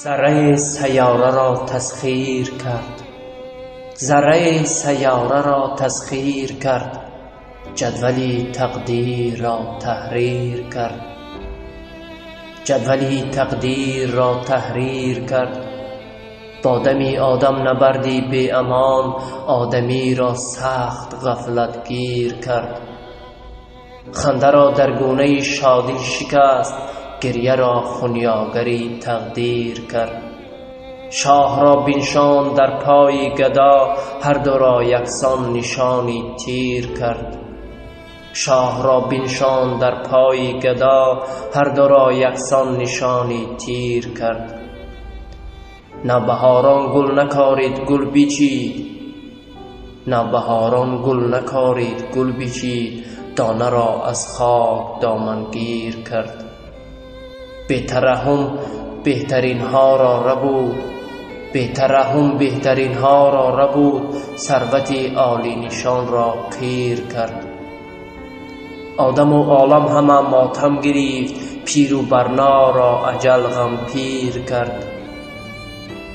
ذره سیاره را تسخیر کرد، ذره سیاره را تسخیر کرد، جدولی تقدیر را تحریر کرد، جدولی تقدیر را تحریر کرد. با دمی آدم نبردی بی امان، آدمی را سخت غفلت گیر کرد. خنده را در گونه شادی شکست، گریه را خونیاگری تقدیر کرد. شاه را بنشان در پای گدا، هر دو را یکسان نشانی تیر کرد. شاه را بنشان در پای گدا، هر دو را یکسان نشانی تیر کرد. نه بهاران گل نکارید گل بیچید، نه بهاران گل نکارید گل بیچید، دانه را از خاک دامنگیر کرد. بی ترحم بهترین ها را ربود، بی ترحم بهترین ها را ربود، ثروت عالی نشان را کیر کرد. آدم و عالم همه ماتم گرفت، پیر و برنا را اجل غمگیر کرد.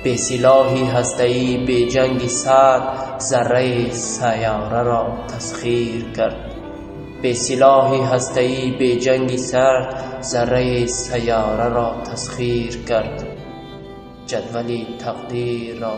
بی سلاحی هسته‌ای بی جنگی سرد، ذره سیاره را تسخیر کرد. بی سلاحی هسته‌ای بی جنگی سرد، ذره سیاره را تسخیر کرد. جدولی تقدیر را